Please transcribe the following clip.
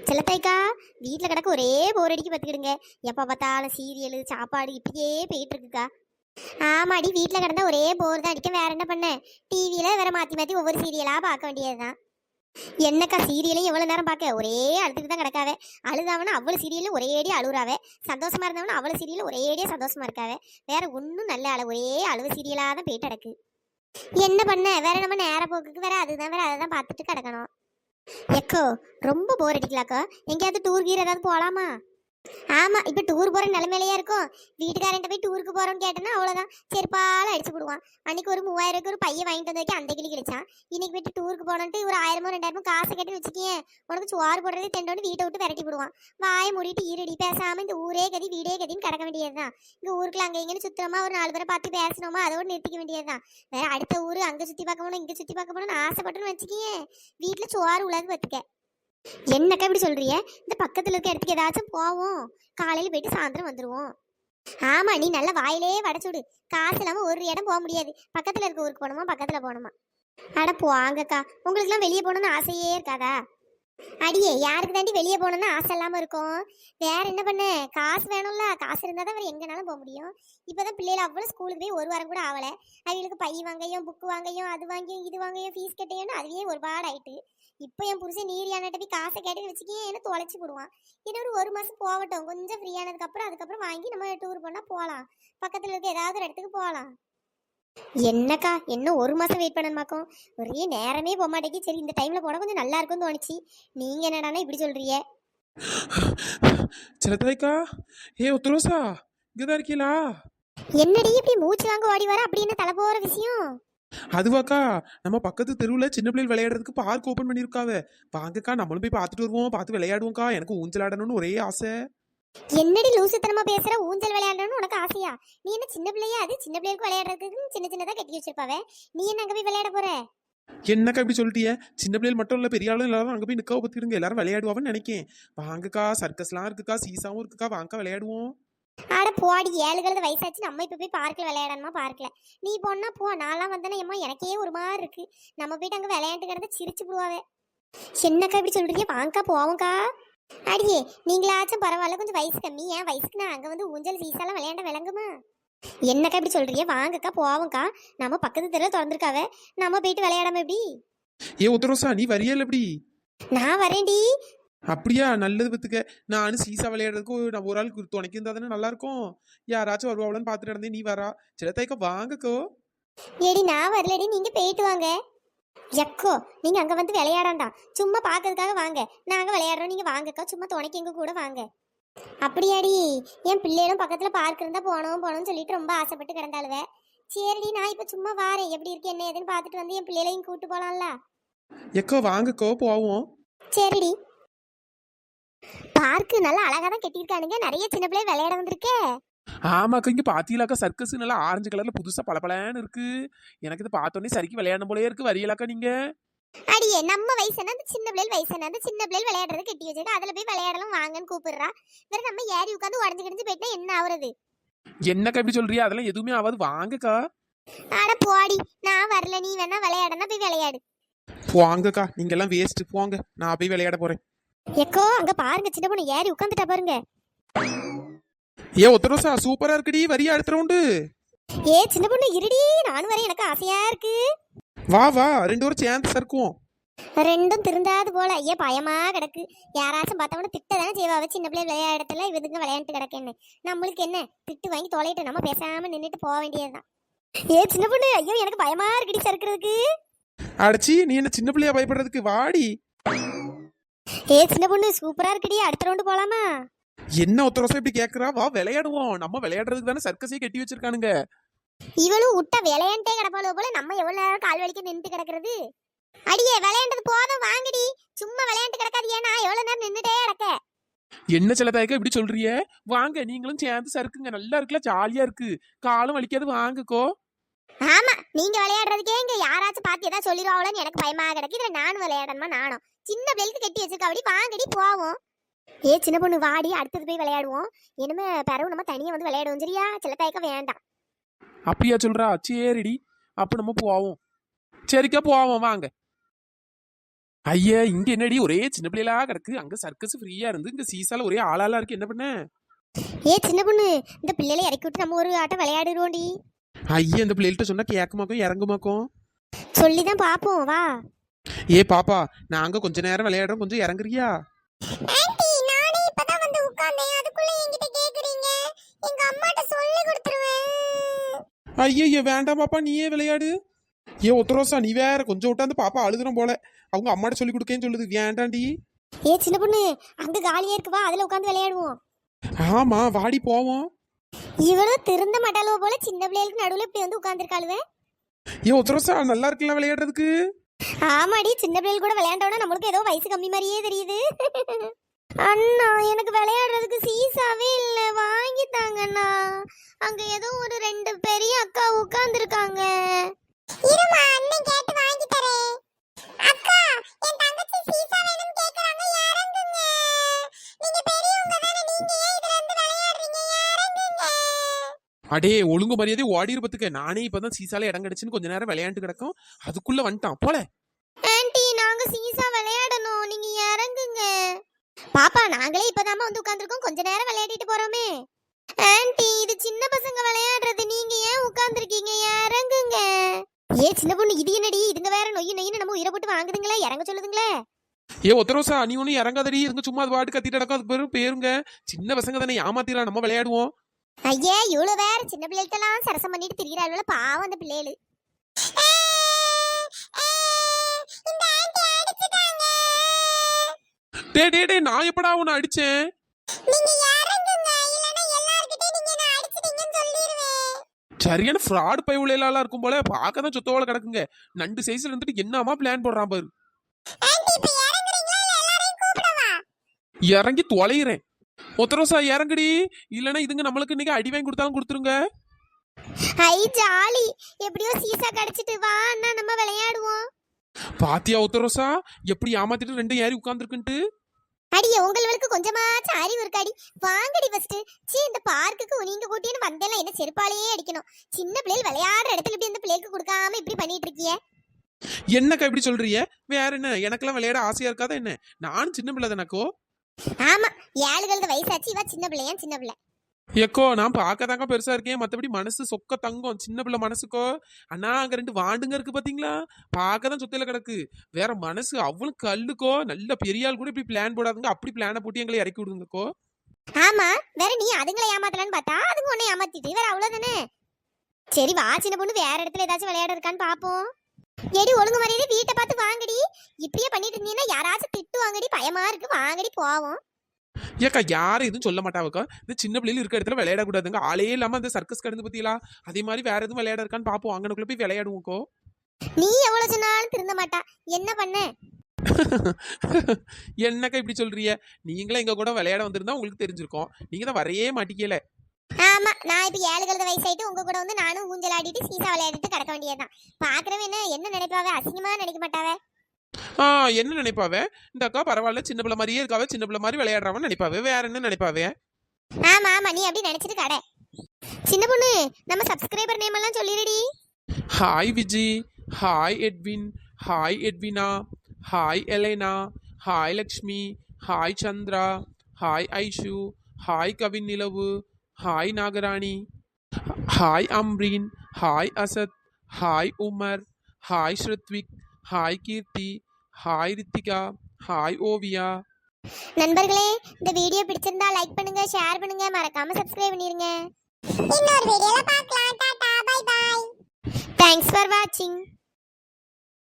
செல்லத்தாய்க்கா, வீட்டில் கிடக்க ஒரே போர் அடிக்க பார்த்துக்கிடுங்க. எப்போ பார்த்தாலும் சீரியலு சாப்பாடு இப்படியே போயிட்டு இருக்குக்கா. ஆமாடி, வீட்டில் கிடந்தா ஒரே போர் தான் அடிக்க. வேற என்ன பண்ண? டிவியில் வேற மாற்றி மாற்றி ஒவ்வொரு சீரியலாக பார்க்க வேண்டியது தான். என்னக்கா சீரியலையும் எவ்வளோ நேரம் பார்க்க? ஒரே அழுதுட்டு தான் கிடக்காவே. அழுதாவனா அவ்வளோ சீரியலும் ஒரே அடி அழுகுறாவே. சந்தோஷமா இருந்தவனா அவ்வளோ சீரியலும் ஒரே அடியாக சந்தோஷமா இருக்காவே. வேற ஒன்றும் நல்ல ஒரே அழுவ சீரியலாக தான் போயிட்டு கிடக்கு. என்ன பண்ண? வேற நம்ம நேர போக்குக்கு வேற அதுதான் வேற அதை தான் பார்த்துட்டு கிடக்கணும். எக்கோ, ரொம்ப போர் அடிக்கலாக்கா. எங்கேயாவது டூர் கீர் ஏதாவது போகலாமா? ஆமாம், இப்போ டூர் போகிற நிலைமையிலேயே இருக்கும். வீட்டுக்காரன்ட்ட போய் டூருக்கு போகிறோன்னு கேட்டேன்னா அவ்வளோதான், செருப்பால் அடிச்சு போடுவான். அன்னைக்கு ஒரு 3000 ஒரு பையன் வாங்கிட்டு வந்து வைக்க அந்த கிளி கிழிச்சான். இன்னைக்கு போயிட்டு டூருக்கு போனோன்ட்டு ஒரு 1000 2000 காசை கட்டி வச்சுக்கேன், உனக்கு சோறு போடுறதே தெண்டோன்னு வீட்டை விட்டு விரட்டி போடுவான். வாயை மூடிட்டு ஈரடி பேசாமல் இந்த ஊரே கதி வீடே கதின்னு கிடக்க வேண்டியது தான். இங்கே ஊருக்குள்ள அங்கே இங்கேன்னு சுத்தமா ஒரு 4 பேரை பார்த்து பேசணுமா, அதோடு நிறுத்திக்க வேண்டியது தான். வேற அடுத்த ஊர் அங்கே சுற்றி பார்க்க போனோம் இங்கே சுற்றி பார்க்க போனோம்னு ஆசைப்பட்டுன்னு வச்சுக்கேன், வீட்டில் சோறு உள்ளது பார்த்துக்க. என்னக்கா இப்படி சொல்றிய? இந்த பக்கத்துல இருக்க இடத்துக்கு ஏதாச்சும் போவோம், காலையில போயிட்டு சாயந்தரம் வந்துருவோம். ஆமா, நீ நல்ல வாயிலே வடைச்சுடு. காசு இல்லாம ஒரு இடம் போக முடியாது. பக்கத்துல இருக்க ஊருக்கு போகணுமா, பக்கத்துல போகணுமா? அட போவாங்கக்கா, உங்களுக்கு எல்லாம் வெளியே போகணும்னு ஆசையே இருக்காதா? அடியே, யாருக்கு தாண்டி வெளியே போகணும்னு ஆசை இல்லாம இருக்கும்? வேற என்ன பண்ண? காசு வேணும்ல, காசு இருந்தா தான் வேற எங்கனாலும் போக முடியும். இப்பதான் பிள்ளைகள் அவ்வளவு ஸ்கூலுக்கு போய் ஒரு வாரம் கூட ஆகல. அவங்களுக்கு பை வாங்கையும் புக்கு வாங்கையும் அது வாங்கியும் இது வாங்கையும் ஃபீஸ் கட்டையும் அதுவே ஒரு பாடு ஆயிட்டு. இப்போ என் புருஷன் நீரியானட்ட போய் காசை கேட்டு வச்சுக்கேன், என்ன தொலைச்சி போடுவான். இன்னும் ஒரு மாசம் போகட்டும், கொஞ்சம் ஃப்ரீயானதுக்கு அப்புறம் அதுக்கப்புறம் வாங்கி நம்ம டூர் போனா போகலாம். பக்கத்துல இருக்க ஏதாவது ஒரு இடத்துக்கு போகலாம். என்னக்கா, இன்னும் ஒரு மாசம் வெயிட் பண்ணணுமாக்கும்? ஒரே நேரமே போக மாட்டேங்கி. சரி, இந்த டைம்ல போனா கொஞ்சம் நல்லா இருக்கும்னு தோணுச்சு. நீங்க என்னடானா இப்படி சொல்றீங்க? சிலத்தாய்க்கா, உத்தரோசா, இங்கதான் இருக்கீங்களா? என்னடி இப்படி மூச்சு வாங்க ஓடி வர? அப்படி என்ன தலை போற விஷயம்? அதுவாக்கா, நம்ம பக்கத்து தெருவுல சின்ன பிள்ளைகள் விளையாடுறதுக்கு பார்க் ஓபன் பண்ணிருக்காவ. வாங்கக்கா, நம்மளும் போய் பார்த்துட்டு வருவோம், பார்த்து விளையாடுவோம்க்கா. எனக்கு ஊஞ்சல் ஆடணும்னு ஒரே ஆசை. என்னடி லூசுத்தனமா பேசுற? ஊஞ்சல் விளையாடணும்னு உனக்கு ஆசையா? நீ என்ன சின்ன பிள்ளையா? அது சின்ன பிள்ளைகளுக்கு விளையாடுறதுக்கு சின்ன சின்னதா கட்டி வச்சிருப்பாவே. நீ என்ன அங்க போய் விளையாட போற? என்னக்கா இப்படி சொல்லிட்டிய? சின்ன பிள்ளைகள் மட்டும் இல்ல, பெரிய ஆளும் எல்லாரும் அங்க போய் நிக்க பத்திடுங்க, எல்லாரும் விளையாடுவான்னு நினைக்கேன். வாங்கக்கா, சர்க்கஸ்லாம் இருக்குக்கா, சீசாவும் இருக்குக்கா, வாங்க விளையாடுவோம். ஆட போடி, 7 கழுத வயசாச்சு, நம்ம இப்ப போய் பார்க்ல விளையாடணுமா? பார்க்கல நீ போனா போ, நான்லாம் வந்தேன்னா ஏமா எனக்கே ஒரு மாதிரி இருக்கு. நம்ம போயிட்டு அங்க விளையாண்டு கிடந்து சிரிச்சு போடுவாவே. என்னக்கா இப்படி சொல்றீங்க? வாங்கக்கா போவோம்க்கா. அடியே, நீங்களாச்சும் பரவாயில்ல, கொஞ்சம் வயசு கம்மி. ஏன் வயசுக்கு நான் அங்க வந்து ஊஞ்சல் சீசாலாம் விளையாண்ட விளங்குமா? என்னக்கா இப்படி சொல்றீங்க? வாங்கக்கா போவோம்க்கா. நம்ம பக்கத்து தெருவில் திறந்துருக்காவே, நம்ம போயிட்டு விளையாடாம எப்படி? உத்தரோசா, நீ வரியல எப்படி? நான் வரேன்டி. அப்படியா? நல்லது பத்துக்க. நானும் சீசா விளையாடுறதுக்கு நான் ஒரு ஆள் துணைக்கு இருந்தா தானே நல்லா இருக்கும். யாராச்சும் வருவாங்களான்னு பார்த்துட்டு இருந்தேன், நீ வரா. சிலத்தாய்க்கா வாங்கக்கோ. ஏடி, நான் வரலடி, நீங்க போயிட்டு வாங்க. எக்கோ, நீங்க அங்க வந்து விளையாடாண்டா, சும்மா பாக்குறதுக்காக வாங்க. நாங்க விளையாடுறோம், நீங்க வாங்கக்கா, சும்மா துணைக்கு எங்க கூட வாங்க. அப்படியாடி? என் பிள்ளைகளும் பக்கத்துல பார்க் இருந்தா போனோம்னு சொல்லிட்டு ரொம்ப ஆசைப்பட்டு கிடந்தாளுவ. சரிடி, நான் இப்ப சும்மா வாரேன், எப்படி இருக்கு என்ன ஏதுன்னு பார்த்துட்டு வந்து என் பிள்ளைகளையும் கூட்டு போலாம்ல. எக்கோ வாங்கக்கோ, போவோம். சரிடி. பார்க்கு நல்லா அழகா தான் கட்டியிருக்கானுங்க, நிறைய சின்ன பிள்ளை விளையாட வந்திருக்கே. ஆமாக்கா, இங்க பாத்தீங்களாக்கா, சர்க்கஸ் நல்லா ஆரஞ்சு கலர்ல புதுசா பளபளன்னு இருக்கு. எனக்கு இதை பார்த்தோன்னே சரிக்கு விளையாடணும் போலயே இருக்கு. வரியலாக்கா நீங்க? அடியே, நம்ம வயசு என்ன, அந்த சின்ன பிள்ளைகள் வயசு என்ன? அந்த சின்ன பிள்ளைகள் விளையாடுறது கட்டி வச்சுட்டு அதுல போய் விளையாடலாம் வாங்கன்னு கூப்பிடுறா. வேற நம்ம ஏறி உட்காந்து உடஞ்சு கிடந்து போயிட்டா என்ன ஆகுறது? என்னக்கா இப்படி சொல்றியா? அதெல்லாம் எதுவுமே ஆகாது, வாங்கக்கா. அட போடி, நான் வரல, நீ வேணா விளையாடனா போய் விளையாடு. வாங்கக்கா, நீங்க எல்லாம் வேஸ்ட், போங்க, நான் போய் விளையாட போறேன். எக்கோ, அங்க பாருங்க, சின்ன பொண்ணு ஏறி உட்காந்துட்டா பாருங்க. உத்தரோசா, சூப்பரா இருக்குடி, வரியா அடுத்த ரவுண்டு. சின்ன பொண்ணு இருடி, நானும் வரேன், எனக்கு ஆசையா இருக்கு. வா வா, 2 பேரும் சேர்ந்து சறுக்குவோம். ரெண்டும் திருந்தாது போல. பயமா கிடக்கு. யாராச்சும் பார்த்தவன திட்ட தானே செய்வா, சின்ன பிள்ளை விளையாடத்துல இவதுங்க விளையாண்டு கிடக்கேன்னு. நம்மளுக்கு என்ன, திட்டு வாங்கி தொலைட்டு நம்ம பேசாம நின்றுட்டு போக வேண்டியதுதான். சின்ன பொண்ணு, ஐயோ எனக்கு பயமா இருக்குடி சறுக்கிறதுக்கு. அடிச்சி, நீ என்ன சின்ன பிள்ளையா பயப்படுறதுக்கு? வாடி. சின்ன பொண்ணு சூப்பரா இருக்குடி, அடுத்த ரவுண்டு போலாமா? என்ன உத்தரவாசம் இப்படி கேக்குறா? வா விளையாடுவோம். நம்ம விளையாடுறதுக்கு தானே சர்க்கஸே கட்டி வச்சிருக்கானுங்க. இவளும் விட்டா விளையாண்டே கிடப்பாளோ போல, நம்ம எவ்வளவு நேரம் கால் வலிக்க நின்று கிடக்குறது? அடியே, விளையாண்டது போதும், வாங்கடி. சும்மா விளையாண்டு கிடக்காது, ஏன்னா எவ்வளவு நேரம் நின்றுட்டே கிடக்க. என்ன சிலதாயக்கா இப்படி சொல்றிய? வாங்க, நீங்களும் சேர்ந்து சறுக்குங்க, நல்லா இருக்குல்ல, ஜாலியா இருக்கு, காலும் வலிக்காது, வாங்கக்கோ. ஆமா, நீங்க விளையாடுறதுக்கே இங்க யாராச்சும் பார்த்து ஏதாவது சொல்லிடுவாங்களோன்னு எனக்கு பயமா கிடக்கு. இதுல நானும் விளையாடணுமா? நானும் சின்ன பிள்ளைக்கு கட்டி வச்சிருக்காவடி, வாங்கடி போவோம். சின்ன பொண்ணு வாடி, அடுத்தது போய் விளையாடுவோம். இனிமே பிறகு நம்ம தனியா வந்து விளையாடுவோம், சரியா? சில தயக்க வேண்டாம். அப்படியா சொல்றா? சரிடி, அப்ப நம்ம போவோம். சரிக்கா போவோம், வாங்க. ஐயா இங்க என்னடி ஒரே சின்ன பிள்ளைகளா கிடக்கு, அங்க சர்க்கஸ் ஃப்ரீயா இருந்து இங்க சீசால ஒரே ஆளாளா இருக்கு, என்ன பண்ண? ஏ சின்ன பொண்ணு, இந்த பிள்ளைகளை இறக்கி விட்டு நம்ம ஒரு ஆட்டம் விளையாடுறோண்டி. ஐயா இந்த பிள்ளைகள்ட்ட சொன்னா கேக்குமாக்கும் இறங்குமாக்கும்? சொல்லிதான் பாப்போம் வா. ஏ பாப்பா, நாங்க கொஞ்ச நேரம் விளையாடுறோம், கொஞ்சம் இறங்குறியா? ஆன்ட்டி நானே இப்பதான் வந்து உட்கார்ந்தேன், அதுக்குள்ள என்கிட்ட கேக்குறீங்க. எங்க அம்மாட்ட சொல்லி கொடுத்துருவேன். ஐயா வேண்டாம் பாப்பா, நீயே விளையாடு. ஏ ஒத்தரோசா நீ வேற கொஞ்சம் விட்டா அந்த பாப்பா அழுதுறோம் போல, அவங்க அம்மாட்ட சொல்லி கொடுக்கேன்னு சொல்லுது, வேண்டாண்டி. ஏ சின்ன பொண்ணு, அங்க காலியா இருக்கு, வா அதுல உட்காந்து விளையாடுவோம். ஆமா வாடி போவோம். இவளும் திருந்த மாட்டாளோ போல, சின்ன பிள்ளைகளுக்கு நடுவுல இப்படி வந்து உட்கார்ந்துருக்காளுவே. ஏ ஒத்தரோசா நல்லா இருக்குல்ல விளையாடுறதுக்கு. ஆமாடி, சின்ன பிள்ளைகள் கூட விளையாண்டோட நம்மளுக்கு ஏதோ வயசு கம்மி மாதிரியே தெரியுது. அண்ணா எனக்கு விளையாடுறதுக்கு சீசாவே இல்ல, வாங்கி தாங்கண்ணா. அங்க ஏதோ ஒரு 2 பெரிய அக்கா உட்கார்ந்துருக்காங்க. இருமா அண்ணன் கேட்டு வாங்கி தரேன். அக்கா என் தங்கச்சி சீசா வேணும்னு கேக்குறாங்க, இறங்குங்க. நீங்க பெரியவங்க தானே, நீங்க ஏன் இதுல இருந்து விளையாடுறீங்க, இறங்குங்க. அடே ஒழுங்கு மரியாதை ஓடி இருப்பதுக்கு, நானே இப்பதான் சீசால இடம் கிடைச்சுன்னு கொஞ்ச நேரம் விளையாண்டு கிடக்கும், அதுக்குள்ள வந்துட்டான் போல. ஆன்ட்டி நாங்க சீசா விளையாடணும், நீங்க இறங்குங்க. பாப்பா நாங்களே இப்பதாம்மா வந்து உட்கார்ந்துருக்கோம், கொஞ்ச நேரம் விளையாடிட்டு போறோமே. ஆன்ட்டி இது சின்ன பசங்க விளையாடுறது, நீங்க ஏன் உட்கார்ந்துருக்கீங்க, இறங்குங்க. ஏ சின்ன பொண்ணு, இது என்னடி, இதுங்க வேற நொய்யு நொய்யுன்னு நம்ம உயிரை போட்டு வாங்குதுங்களே, இறங்க சொல்லுதுங்களே. ஏ ஒத்தரோசா நீ ஒன்னும் இறங்காதடி, இதுங்க சும்மா அது பாட்டு கத்திட்டு நடக்கும், அது பேரும் பேருங்க சின்ன பசங்க தானே, ஏமாத்திரலாம், நம்ம விளையாடுவோம். ஐயா இவ்வளவு வேற சின்ன பிள்ளைகிட்டலாம் சரசம் பண்ணிட்டு திரிகிறாள், பாவம் அந்த பிள்ளைகளு. டே டே டே நான் எப்படா உன்னை அடிச்சேன்? சரியான ஃப்ராட் பை உள்ளலாம் இருக்கும் போல, பார்க்க தான் சொத்தோல கிடக்குங்க. நண்டு சைஸ்ல இருந்துட்டு என்னமா பிளான் போடுறான் பாரு. இறங்கி தொலைகிறேன். ஒத்தரோசா இறங்குடி, இல்லனா இதுங்க நம்மளுக்கு இன்னைக்கு அடி வாங்கி கொடுத்தாலும் கொடுத்துருங்க. ஐ ஜாலி, எப்படியோ சீசா கிடைச்சிட்டு, வா அண்ணா நம்ம விளையாடுவோம். பாத்தியா ஒத்தரோசா எப்படி ஏமாத்திட்டு 2 ஏறி உட்கார்ந்துருக்குன்ட்டு. அடியே உங்களுக்கு கொஞ்சமாச்சும் அறிவு இருக்காடி, வாங்கடி ஃபர்ஸ்ட். சீ இந்த பார்க்குக்கு நீங்க கூட்டின்னு வந்தேலாம் என்ன செருப்பாலேயே அடிக்கணும். சின்ன பிள்ளைகள் விளையாடுற இடத்துல இப்படி இந்த பிள்ளைக்கு கொடுக்காம இப்படி பண்ணிட்டு இருக்கியே. என்னக்கா இப்படி சொல்றீங்க? வேற என்ன, எனக்கெல்லாம் விளையாட ஆசையா இருக்காதா என்ன? நானும் சின்ன பிள்ளை தானக்கோ. ஆமா 7 வயசாச்சு, இவ சின்ன பிள்ளையா, சின்ன பிள்ளை. ஏக்கோ நான் பார்க்கதாங்க பெருசா இருக்கேன், மத்தபடி மனசு சொக்க தங்கம், சின்ன பிள்ளை மனசுக்கோ. அண்ணா அங்க 2 வாண்டுங்க இருக்கு பாத்தீங்களா, பார்க்கதான் சொத்தையில கிடக்கு, வேற மனசு அவ்வளவு கல்லுக்கோ. நல்ல பெரிய ஆள் கூட இப்படி பிளான் போடாதுங்க, அப்படி பிளான போட்டு எங்களை இறக்கி விடுங்கக்கோ. ஆமா வேற நீ அதுங்களை ஏமாத்தலான்னு பார்த்தா அதுங்க உன்னை ஏமாத்திட்டு வேற அவ்வளவுதானே. சரி வா சின்ன பொண்ணு, வேற இடத்துல ஏதாச்சும் விளையாட இருக்கான்னு பாப்போம். எடி ஒழுங்கு மரியாதை வீட்டை பார்த்து வாங்கடி, இப்படியே பண்ணிட்டு இருந்தீங்கன்னா யாராச்சும் திட்டு வாங்கடி, பயமா இருக்கு, வாங்கடி போவோம். ஏக்கா யாரும் எதுவும் சொல்ல மாட்டாவக்கா, இந்த சின்ன பிள்ளைகள் இருக்க இடத்துல விளையாடக்கூடாதுங்க, ஆளே இல்லாம அந்த சர்க்கஸ் கடந்து பத்தியலா, அதே மாதிரி வேற எதுவும் விளையாட இருக்கான்னு பாப்போம், அங்கனுக்குள்ள போய் விளையாடுவோக்கோ. நீ எவ்வளவு சொன்னாலும் திருந்த மாட்டா, என்ன பண்ண? என்னக்கா இப்படி சொல்றீங்க? நீங்களே எங்க கூட விளையாட வந்திருந்தா உங்களுக்கு தெரிஞ்சிருக்கும், நீங்க தான் வரையே மாட்டிக்கல. ஆமா நான் இப்ப 7 வயசாயிட்டு உங்க கூட வந்து நானும் ஊஞ்சல் ஆடிட்டு சீசா விளையாடிட்டு கிடக்க வேண்டியதுதான். பாக்குறவன் என்ன நினைப்பாவ, அசிங்கமா நினைக்க மாட்டாவ. என்ன நினைப்பாவே? இந்த அக்கா பரவாயில்ல, சின்ன பிள்ளை மாதிரியே இருக்காவே, சின்ன பிள்ளை மாதிரி விளையாடுறாவன்னு நினைப்பாவே, வேற என்ன நினைப்பாவே? ஆமா ஆமா நீ அப்படி நினைச்சிட்டு கடை. சின்ன பொண்ணு நம்ம சப்ஸ்கிரைபர் நேம் எல்லாம் சொல்லிடுடி. Hi Viji, hi Edwin, hi Edwina, hi Elena, hi Lakshmi, hi Chandra, hi Aishu, hi Kavin Nilavu, hi Nagarani, hi Amreen, hi Asad, hi Umar, hi Sruthvik, hi Keerthi, hi Rithika, hi Oviya. நண்பர்களே இந்த வீடியோ பிடிச்சிருந்தா லைக் பண்ணுங்க, ஷேர் பண்ணுங்க, மறக்காம சப்ஸ்கிரைப் பண்ணிருங்க. இன்னொரு வீடியோல பார்க்கலாம். Tata bye bye. Thanks for வாட்சிங்.